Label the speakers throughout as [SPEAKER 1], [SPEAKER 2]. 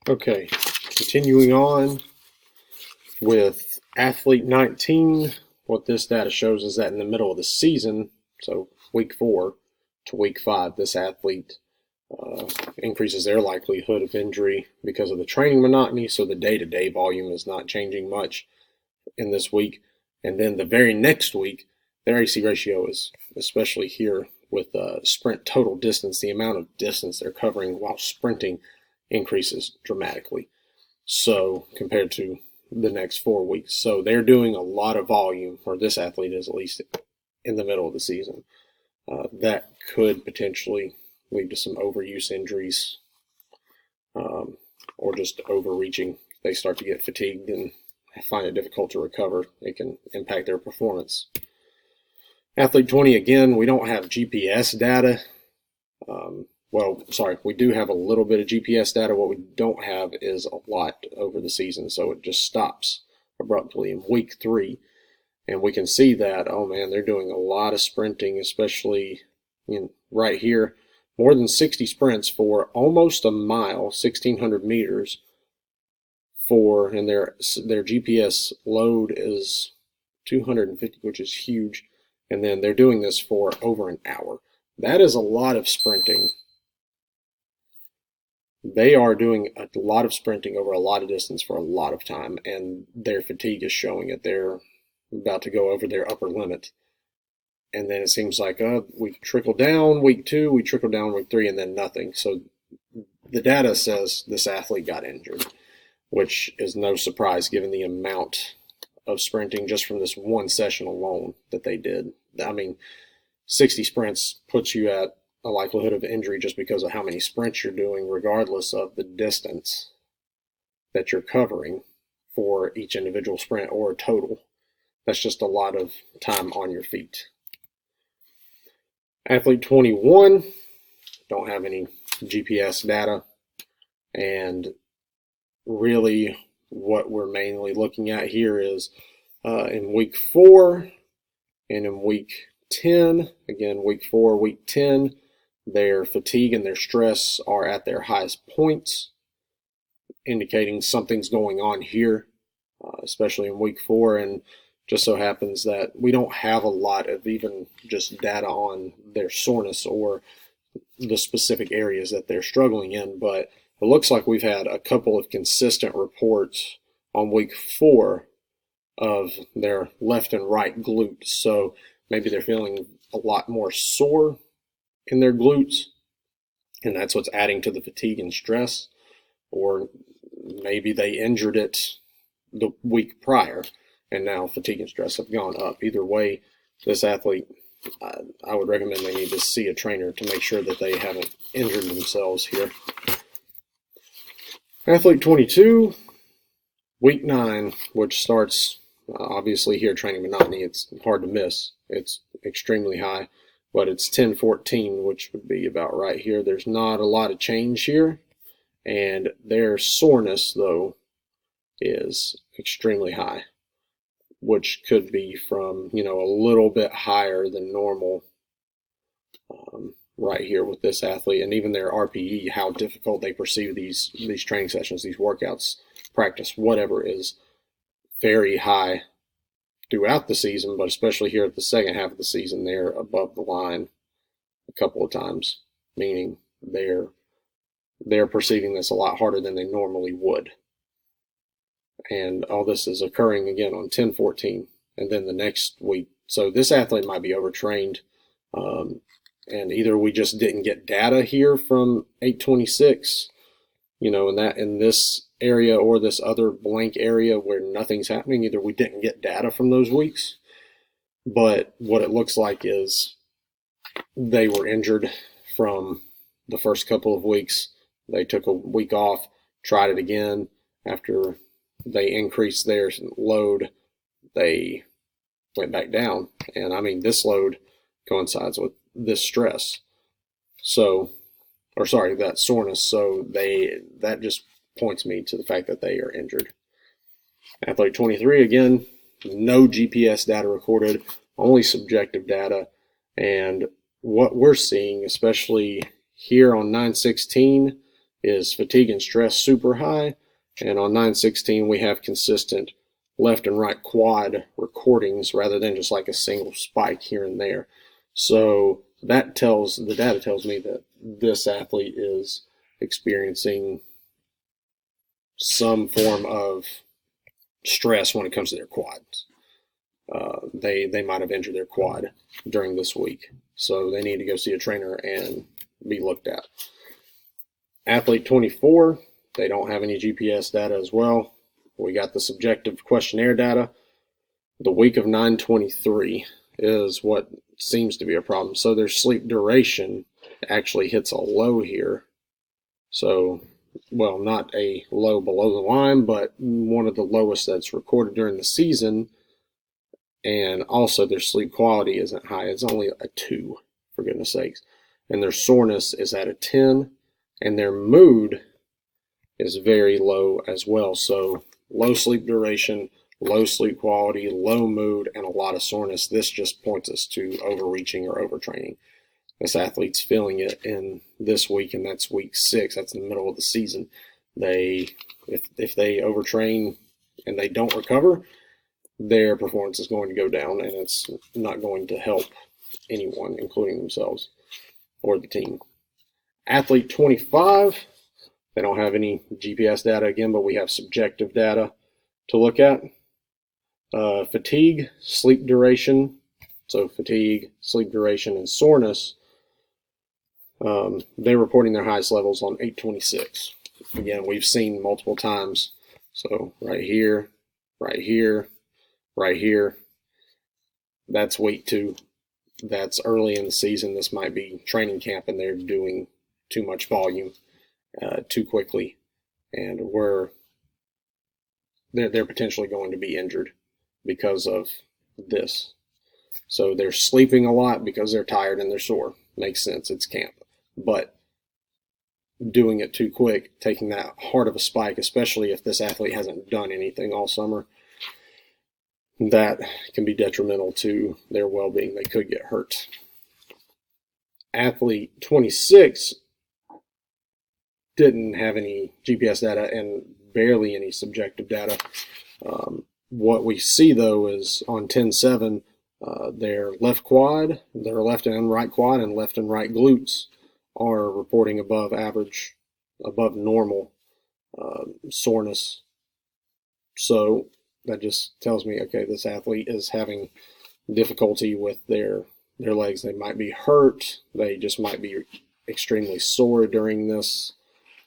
[SPEAKER 1] Okay, continuing on with athlete 19, what this data shows is that in the middle of the season, so week 4 to week 5, this athlete increases their likelihood of injury because of the training monotony, so the day-to-day volume is not changing much in this week. And then the very next week, their AC ratio is, especially here with sprint total distance, the amount of distance they're covering while sprinting increases dramatically. So compared to the next 4 weeks. So they're doing a lot of volume, or this athlete is at least in the middle of the season. That could potentially lead to some overuse injuries or just overreaching. If they start to get fatigued and find it difficult to recover, it can impact their performance. Athlete 20, again, we don't have GPS data. We do have a little bit of GPS data. What we don't have is a lot over the season, so it just stops abruptly in week 3. And we can see that, oh man, they're doing a lot of sprinting, especially right here. More than 60 sprints for almost a mile, 1,600 meters. And their GPS load is 250, which is huge. And then they're doing this for over an hour. That is a lot of sprinting. They are doing a lot of sprinting over a lot of distance for a lot of time, and their fatigue is showing it. They're about to go over their upper limit. And then it seems like we trickle down week 2, we trickle down week 3, and then nothing. So the data says this athlete got injured, which is no surprise given the amount of sprinting just from this one session alone that they did. I mean, 60 sprints puts you at a likelihood of injury just because of how many sprints you're doing, regardless of the distance that you're covering for each individual sprint or total. That's just a lot of time on your feet. Athlete 21, don't have any GPS data, and really what we're mainly looking at here is in week 4 and in week 10, again, week 4, week 10, their fatigue and their stress are at their highest points, indicating something's going on here, especially in week 4. And just so happens that we don't have a lot of even just data on their soreness or the specific areas that they're struggling in, but it looks like we've had a couple of consistent reports on week 4 of their left and right glutes. So maybe they're feeling a lot more sore in their glutes, and that's what's adding to the fatigue and stress. Or maybe they injured it the week prior, and now fatigue and stress have gone up. Either way, this athlete, I would recommend they need to see a trainer to make sure that they haven't injured themselves here. Athlete 22, week 9, which starts obviously here, training monotony, it's hard to miss. It's extremely high, but it's 10:14, which would be about right here. There's not a lot of change here, and their soreness, though, is extremely high, which could be from, a little bit higher than normal right here with this athlete. And even their RPE, how difficult they perceive these training sessions, these workouts, practice, whatever, is very high throughout the season, but especially here at the second half of the season, they're above the line a couple of times, meaning they're perceiving this a lot harder than they normally would. And all this is occurring again on 10/14, and then the next week. So this athlete might be overtrained, and either we just didn't get data here from 8/26, in this area or this other blank area where nothing's happening. Either we didn't get data from those weeks, but what it looks like is they were injured from the first couple of weeks. They took a week off, tried it again. After they increased their load, they went back down. And I mean, this load coincides with this stress. That soreness. So that just points me to the fact that they are injured. Athlete 23, again, no GPS data recorded, only subjective data. And what we're seeing, especially here on 9/16 is fatigue and stress super high, and on 916 we have consistent left and right quad recordings rather than just like a single spike here and there. So that tells, the data tells me that this athlete is experiencing some form of stress when it comes to their quads. They might have injured their quad during this week, so they need to go see a trainer and be looked at. Athlete 24, they don't have any GPS data as well. We got the subjective questionnaire data. The week of 923 is what seems to be a problem. So their sleep duration actually hits a low here. So, well, not a low below the line, but one of the lowest that's recorded during the season. And also their sleep quality isn't high. It's only a 2, for goodness sakes. And their soreness is at a 10. And their mood is very low as well. So low sleep duration, low sleep quality, low mood, and a lot of soreness. This just points us to overreaching or overtraining. This athlete's feeling it in this week, and that's week 6. That's in the middle of the season. If they overtrain and they don't recover, their performance is going to go down, and it's not going to help anyone, including themselves or the team. Athlete 25, they don't have any GPS data again, but we have subjective data to look at. Fatigue, sleep duration, so fatigue, sleep duration, and soreness, they're reporting their highest levels on 826. Again, we've seen multiple times. So right here, right here, right here, that's week 2. That's early in the season. This might be training camp, and they're doing too much volume too quickly, and they're potentially going to be injured because of this. So they're sleeping a lot because they're tired and they're sore. Makes sense. It's camp. But doing it too quick, taking that hard of a spike, especially if this athlete hasn't done anything all summer, that can be detrimental to their well-being. They could get hurt. Athlete 26 didn't have any GPS data and barely any subjective data. What we see, though, is on 10-7, their left quad, their left and right quad, and left and right glutes are reporting above average, above normal soreness. So that just tells me, okay, this athlete is having difficulty with their legs. They might be hurt. They just might be extremely sore during this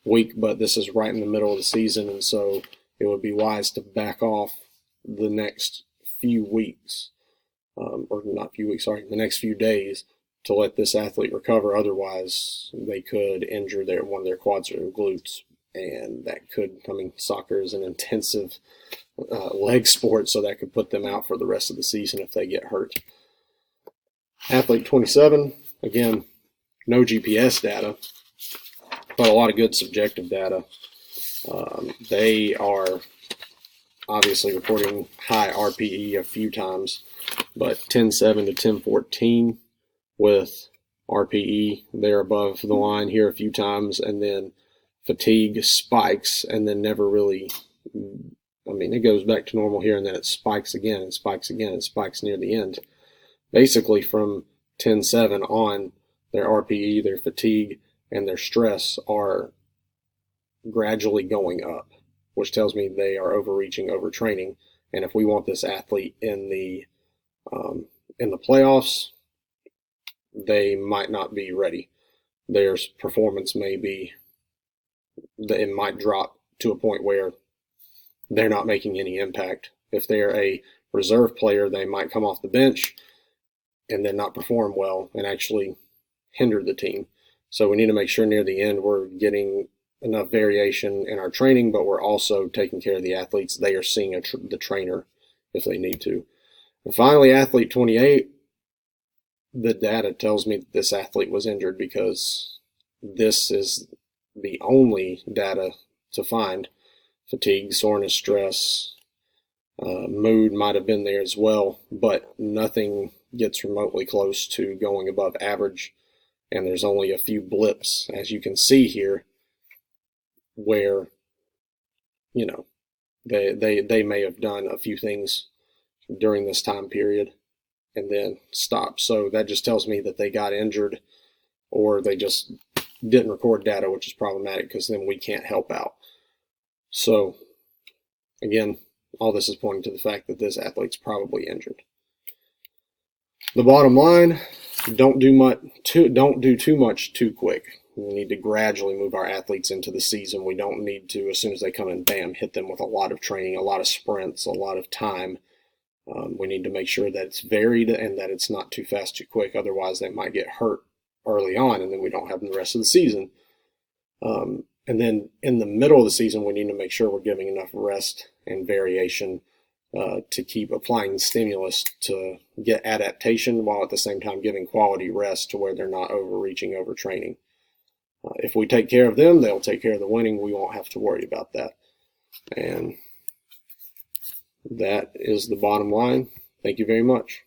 [SPEAKER 1] week, but this is right in the middle of the season, and so it would be wise to back off the next few weeks, or not few weeks, sorry, the next few days to let this athlete recover. Otherwise, they could injure one of their quads or glutes, and that could, I mean, soccer is an intensive leg sport, so that could put them out for the rest of the season if they get hurt. Athlete 27, again, no GPS data, but a lot of good subjective data. They are obviously reporting high RPE a few times, but 10-7 to 10-14 with RPE, they're above the line here a few times, and then fatigue spikes, and then never really, I mean, it goes back to normal here, and then it spikes again, and spikes again, and spikes near the end. Basically from 10-7 on, their RPE, their fatigue, and their stress are gradually going up, which tells me they are overreaching, overtraining. And if we want this athlete in the playoffs, they might not be ready. Their performance may be, it might drop to a point where they're not making any impact. If they're a reserve player, they might come off the bench and then not perform well and actually hinder the team. So we need to make sure near the end we're getting enough variation in our training, but we're also taking care of the athletes. They are seeing the trainer if they need to. And finally, athlete 28, the data tells me that this athlete was injured because this is the only data to find. Fatigue, soreness, stress, mood might have been there as well, but nothing gets remotely close to going above average. And there's only a few blips, as you can see here. where, you know, they may have done a few things during this time period and then stopped. So that just tells me that they got injured or they just didn't record data, which is problematic because then we can't help out. So again, all this is pointing to the fact that this athlete's probably injured. The bottom line, don't do too much too quick. We need to gradually move our athletes into the season. We don't need to, as soon as they come in, bam, hit them with a lot of training, a lot of sprints, a lot of time. We need to make sure that it's varied and that it's not too fast, too quick. Otherwise, they might get hurt early on, and then we don't have them the rest of the season. And then in the middle of the season, we need to make sure we're giving enough rest and variation to keep applying stimulus to get adaptation while at the same time giving quality rest to where they're not overreaching, overtraining. If we take care of them, they'll take care of the winning. We won't have to worry about that. And that is the bottom line. Thank you very much.